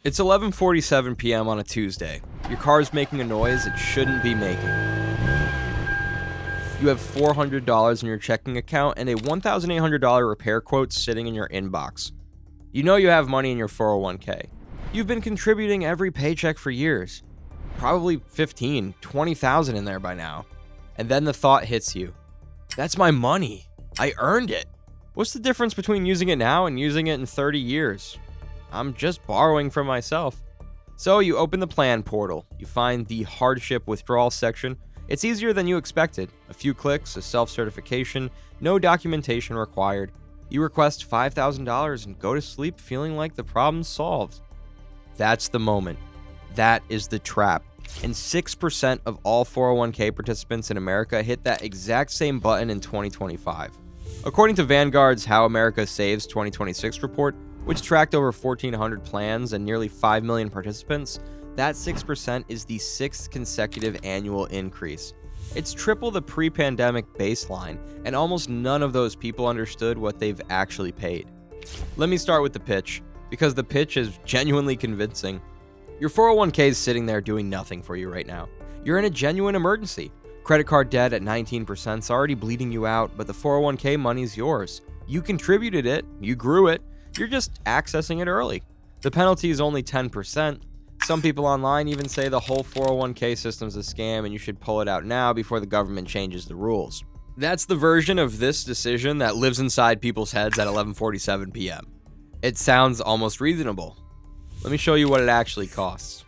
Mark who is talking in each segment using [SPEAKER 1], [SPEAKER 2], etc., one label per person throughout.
[SPEAKER 1] It's 11:47 p.m. on a Tuesday. Your car's making a noise it shouldn't be making. You have $400 in your checking account and a $1,800 repair quote sitting in your inbox. You know you have money in your 401k. You've been contributing every paycheck for years. Probably 15, 20,000 in there by now. And then the thought hits you. That's my money. I earned it. What's the difference between using it now and using it in 30 years? I'm just borrowing from myself. So you open the plan portal. You find the hardship withdrawal section. It's easier than you expected. A few clicks, a self-certification, no documentation required. You request $5,000 and go to sleep feeling like the problem's solved. That's the moment. That is the trap. And 6% of all 401k participants in America hit that exact same button in 2025. According to Vanguard's How America Saves 2026 report, which tracked over 1,400 plans and nearly 5 million participants, that 6% is the sixth consecutive annual increase. It's triple the pre-pandemic baseline, and almost none of those people understood what they've actually paid. Let me start with the pitch, because the pitch is genuinely convincing. Your 401k is sitting there doing nothing for you right now. You're in a genuine emergency. Credit card debt at 19% is already bleeding you out, but the 401k money's yours. You contributed it, you grew it, you're just accessing it early. The penalty is only 10%. Some people online even say the whole 401k system's a scam and you should pull it out now before the government changes the rules. That's the version of this decision that lives inside people's heads at 11:47 p.m. It sounds almost reasonable. Let me show you what it actually costs.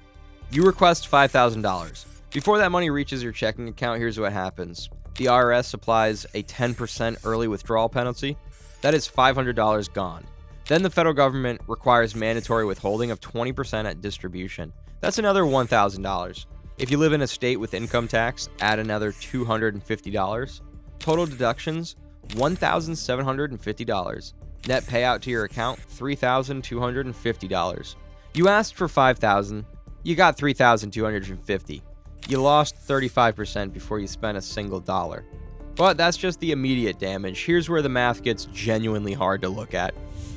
[SPEAKER 1] You request $5,000. Before that money reaches your checking account, here's what happens. The IRS applies a 10% early withdrawal penalty. That is $500 gone. Then the federal government requires mandatory withholding of 20% at distribution. That's another $1,000. If you live in a state with income tax, add another $250. Total deductions, $1,750. Net payout to your account, $3,250. You asked for $5,000, you got $3,250. You lost 35% before you spent a single dollar. But that's just the immediate damage. Here's where the math gets genuinely hard to look at.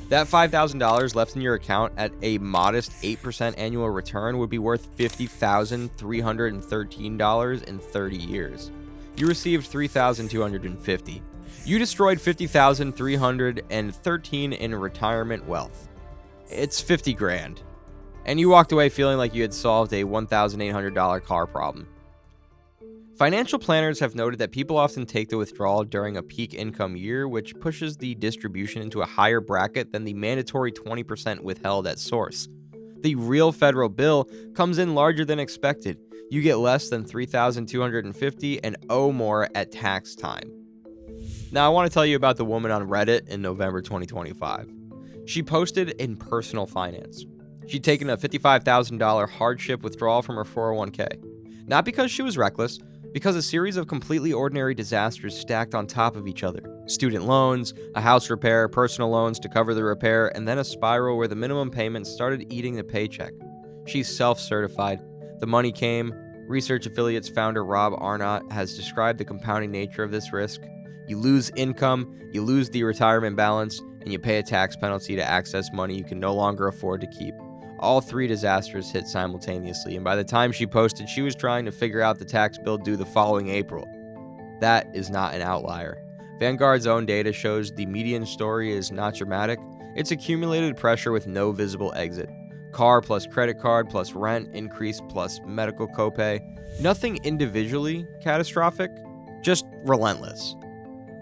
[SPEAKER 1] That $5,000 left in your account at a modest 8% annual return would be worth $50,313 in 30 years. You received $3,250. You destroyed $50,313 in retirement wealth. It's 50 grand. And you walked away feeling like you had solved a $1,800 car problem. Financial planners have noted that people often take the withdrawal during a peak income year, which pushes the distribution into a higher bracket than the mandatory 20% withheld at source. The real federal bill comes in larger than expected. You get less than $3,250 and owe more at tax time. Now, I want to tell you about the woman on Reddit in November 2025. She posted in personal finance. She'd taken a $55,000 hardship withdrawal from her 401k. Not because she was reckless, because a series of completely ordinary disasters stacked on top of each other. Student loans, a house repair, personal loans to cover the repair, and then a spiral where the minimum payments started eating the paycheck. She's self-certified. The money came. Research Affiliates founder Rob Arnott has described the compounding nature of this risk. You lose income, you lose the retirement balance, and you pay a tax penalty to access money you can no longer afford to keep. All three disasters hit simultaneously, and by the time she posted, she was trying to figure out the tax bill due the following April. That is not an outlier. Vanguard's own data shows the median story is not dramatic. It's accumulated pressure with no visible exit. Car plus credit card plus rent increase plus medical copay. Nothing individually catastrophic, just relentless.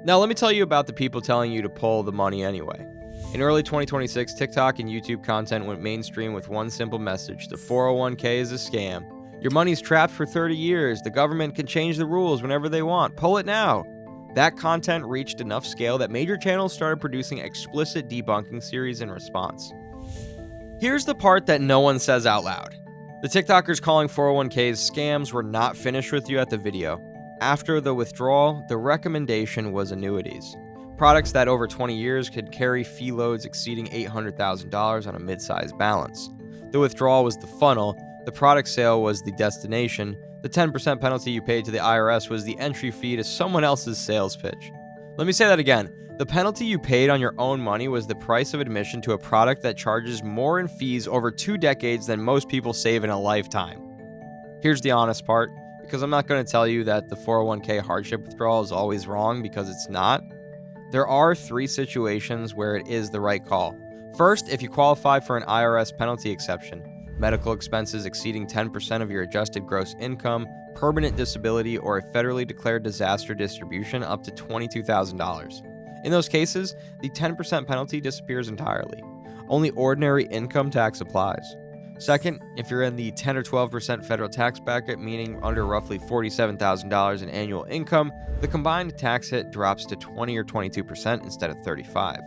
[SPEAKER 1] Now let me tell you about the people telling you to pull the money anyway. In early 2026, TikTok and YouTube content went mainstream with one simple message: the 401k is a scam. Your money's trapped for 30 years. The government can change the rules whenever they want. Pull it now. That content reached enough scale that major channels started producing explicit debunking series in response. Here's the part that no one says out loud. The TikTokers calling 401ks scams were not finished with you at the video. After the withdrawal, the recommendation was annuities. Products that over 20 years could carry fee loads exceeding $800,000 on a mid-sized balance. The withdrawal was the funnel, the product sale was the destination, the 10% penalty you paid to the IRS was the entry fee to someone else's sales pitch. Let me say that again. The penalty you paid on your own money was the price of admission to a product that charges more in fees over 2 decades than most people save in a lifetime. Here's the honest part, because I'm not going to tell you that the 401k hardship withdrawal is always wrong, because it's not. There are 3 situations where it is the right call. First, if you qualify for an IRS penalty exception, medical expenses exceeding 10% of your adjusted gross income, permanent disability, or a federally declared disaster distribution up to $22,000. In those cases, the 10% penalty disappears entirely. Only ordinary income tax applies. Second, if you're in the 10 or 12% federal tax bracket, meaning under roughly $47,000 in annual income, the combined tax hit drops to 20 or 22% instead of 35%.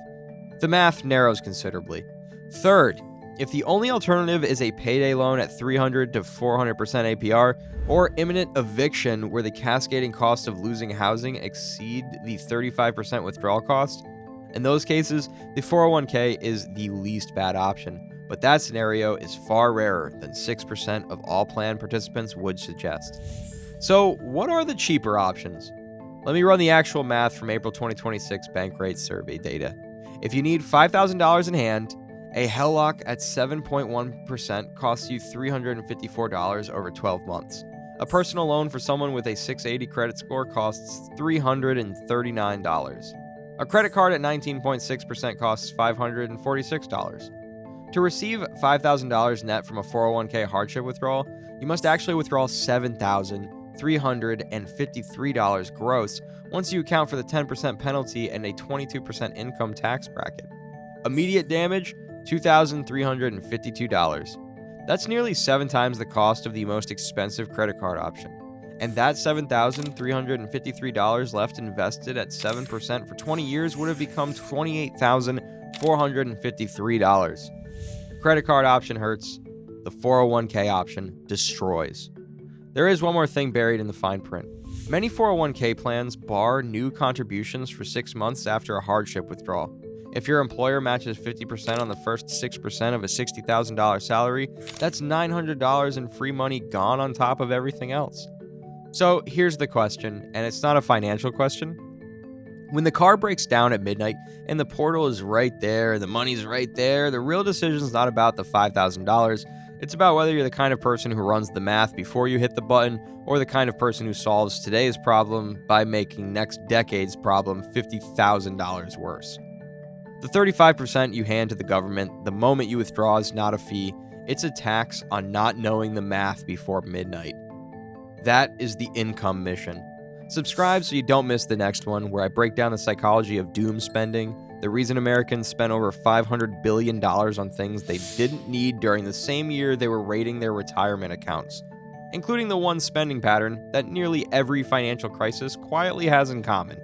[SPEAKER 1] The math narrows considerably. Third, if the only alternative is a payday loan at 300 to 400% APR, or imminent eviction where the cascading cost of losing housing exceed the 35% withdrawal cost, in those cases, the 401k is the least bad option. But that scenario is far rarer than 6% of all plan participants would suggest. So, what are the cheaper options? Let me run the actual math from April 2026 bank rate survey data. If you need $5,000 in hand, a HELOC at 7.1% costs you $354 over 12 months. A personal loan for someone with a 680 credit score costs $339. A credit card at 19.6% costs $546. To receive $5,000 net from a 401k hardship withdrawal, you must actually withdraw $7,353 gross once you account for the 10% penalty and a 22% income tax bracket. Immediate damage, $2,352. That's nearly 7 times the cost of the most expensive credit card option. And that $7,353 left invested at 7% for 20 years would have become $28,453. Credit card option hurts. The 401k option destroys. There is one more thing buried in the fine print. Many 401k plans bar new contributions for 6 months after a hardship withdrawal. If your employer matches 50% on the first 6% of a $60,000 salary, that's $900 in free money gone on top of everything else. So here's the question, and it's not a financial question. When the car breaks down at midnight and the portal is right there, the money's right there, the real decision is not about the $5,000. It's about whether you're the kind of person who runs the math before you hit the button, or the kind of person who solves today's problem by making next decade's problem $50,000 worse. The 35% you hand to the government the moment you withdraw is not a fee, it's a tax on not knowing the math before midnight. That is the income mission. Subscribe so you don't miss the next one, where I break down the psychology of doom spending, the reason Americans spent over $500 billion on things they didn't need during the same year they were raiding their retirement accounts, including the one spending pattern that nearly every financial crisis quietly has in common: